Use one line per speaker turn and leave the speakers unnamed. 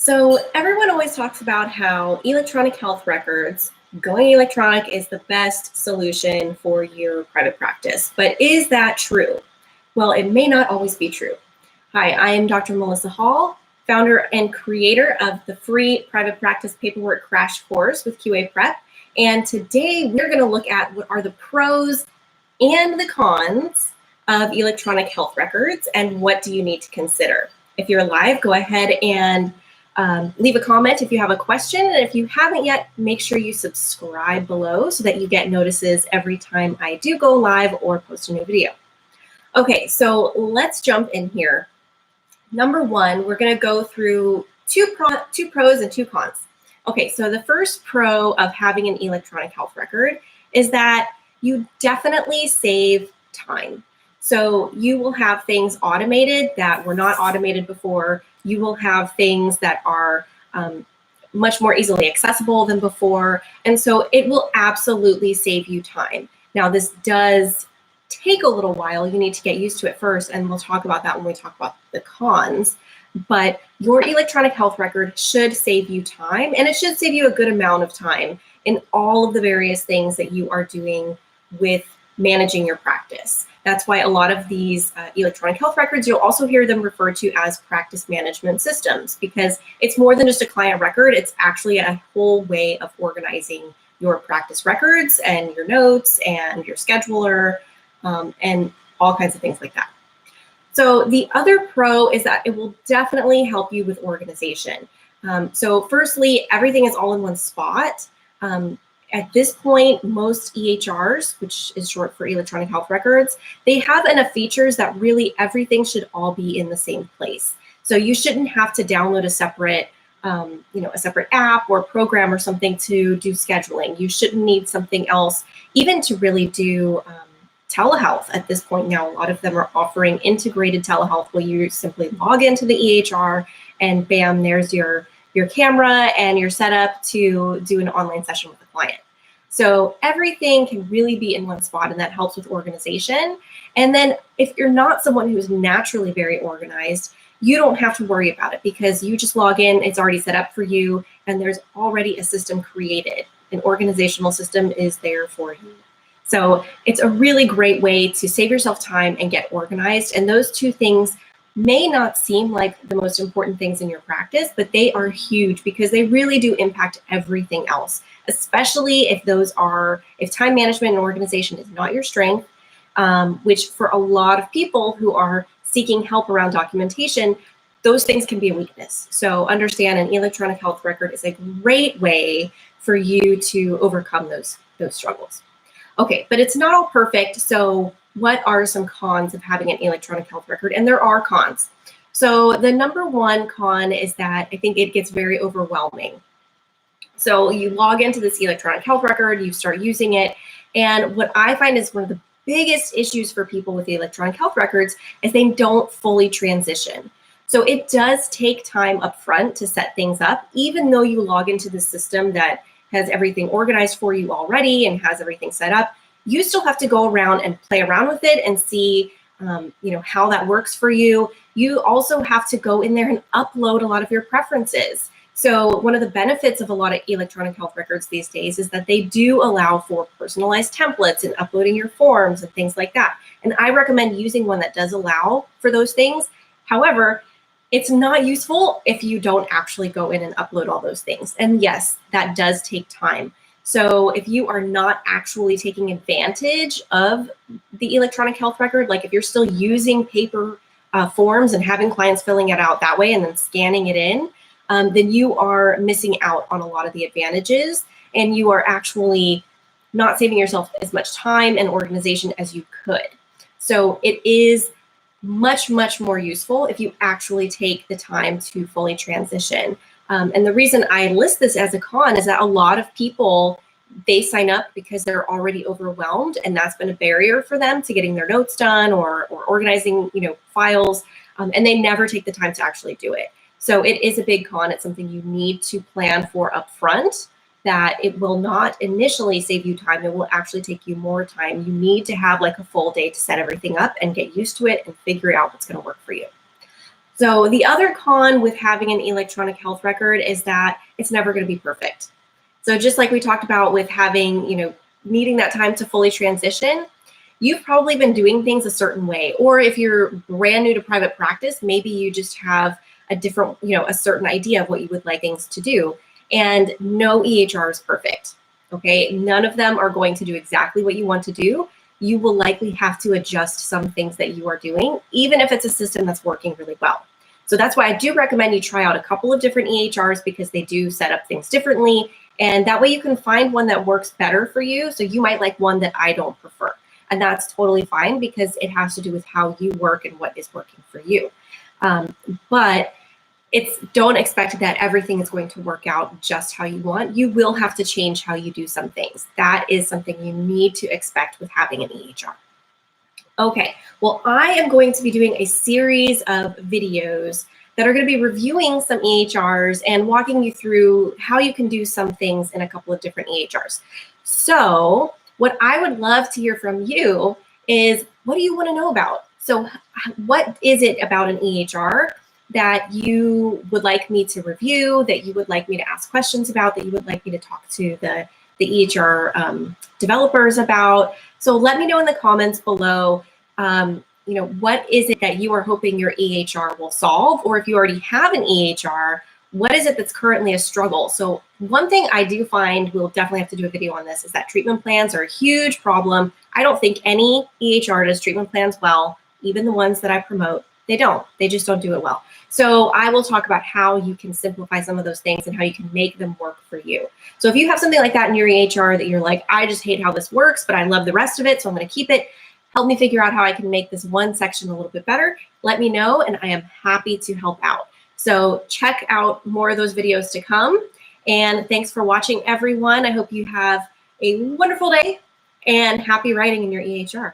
So everyone always talks about how electronic health records, going electronic is the best solution for your private practice. But is that true? Well, it may not always be true. Hi, I am Dr. Maelisa Hall, founder and creator of the free private practice paperwork crash course with QA Prep. And today we're going to look at what are the pros and the cons of electronic health records and what do you need to consider. If you're live, go ahead and leave a comment if you have a question, and if you haven't yet, make sure you subscribe below so that you get notices every time I do go live or post a new video. Okay, so let's jump in here. Number one, we're going to go through two pros and two cons. Okay, so the first pro of having an electronic health record is that you definitely save time. So you will have things automated that were not automated before. You will have things that are much more easily accessible than before. And so it will absolutely save you time. Now, this does take a little while. You need to get used to it first, and we'll talk about that when we talk about the cons. But your electronic health record should save you time, and it should save you a good amount of time in all of the various things that you are doing with managing your practice. That's why a lot of these electronic health records, you'll also hear them referred to as practice management systems, because it's more than just a client record. It's actually a whole way of organizing your practice records and your notes and your scheduler and all kinds of things like that. So the other pro is that it will definitely help you with organization. So firstly, everything is all in one spot. At this point, most EHRs, which is short for electronic health records, they have enough features that really everything should all be in the same place. So you shouldn't have to download a separate, a separate app or program or something to do scheduling. You shouldn't need something else, even to really do telehealth at this point now. A lot of them are offering integrated telehealth where you simply log into the EHR and bam, there's your camera and your setup to do an online session with a client. So everything can really be in one spot, and that helps with organization. And then if you're not someone who's naturally very organized, you don't have to worry about it because you just log in, it's already set up for you, and there's already a system created. An organizational system is there for you. So it's a really great way to save yourself time and get organized. And those two things may not seem like the most important things in your practice, but they are huge because they really do impact everything else, especially if time management and organization is not your strength, which for a lot of people who are seeking help around documentation, those things can be a weakness. So understand an electronic health record is a great way for you to overcome those struggles. Okay, but it's not all perfect. So what are some cons of having an electronic health record? And there are cons. So the number one con is that I think it gets very overwhelming. So you log into this electronic health record, you start using it. And what I find is one of the biggest issues for people with the electronic health records is they don't fully transition. So it does take time up front to set things up, even though you log into the system that has everything organized for you already and has everything set up. You still have to go around and play around with it and see how that works for you. You also have to go in there and upload a lot of your preferences. So one of the benefits of a lot of electronic health records these days is that they do allow for personalized templates and uploading your forms and things like that. And I recommend using one that does allow for those things. However, it's not useful if you don't actually go in and upload all those things. And yes, that does take time. So if you are not actually taking advantage of the electronic health record, like if you're still using paper forms and having clients filling it out that way and then scanning it in, then you are missing out on a lot of the advantages, and you are actually not saving yourself as much time and organization as you could. So it is much, much more useful if you actually take the time to fully transition. And the reason I list this as a con is that a lot of people, they sign up because they're already overwhelmed, and that's been a barrier for them to getting their notes done or organizing, files, and they never take the time to actually do it. So it is a big con. It's something you need to plan for upfront, that it will not initially save you time. It will actually take you more time. You need to have like a full day to set everything up and get used to it and figure out what's going to work for you. So the other con with having an electronic health record is that it's never going to be perfect. So just like we talked about with having, needing that time to fully transition, you've probably been doing things a certain way. Or if you're brand new to private practice, maybe you just have a different, a certain idea of what you would like things to do. And no EHR is perfect, okay? None of them are going to do exactly what you want to do. You will likely have to adjust some things that you are doing, even if it's a system that's working really well. So that's why I do recommend you try out a couple of different EHRs, because they do set up things differently. And that way you can find one that works better for you. So you might like one that I don't prefer. And that's totally fine, because it has to do with how you work and what is working for you. But don't expect that everything is going to work out just how you want. You will have to change how you do some things. That is something you need to expect with having an EHR. Okay, well, I am going to be doing a series of videos that are going to be reviewing some EHRs and walking you through how you can do some things in a couple of different EHRs. So what I would love to hear from you is, what do you want to know about? So what is it about an EHR that you would like me to review, that you would like me to ask questions about, that you would like me to talk to the EHR developers about? So let me know in the comments below, what is it that you are hoping your EHR will solve? Or if you already have an EHR, what is it that's currently a struggle? So one thing I do find, we'll definitely have to do a video on this, is that treatment plans are a huge problem. I don't think any EHR does treatment plans well. Even the ones that I promote, they don't. They just don't do it well. So I will talk about how you can simplify some of those things and how you can make them work for you. So if you have something like that in your EHR that you're like, I just hate how this works, but I love the rest of it, so I'm going to keep it, help me figure out how I can make this one section a little bit better, let me know, and I am happy to help out. So check out more of those videos to come. And thanks for watching, everyone. I hope you have a wonderful day and happy writing in your EHR.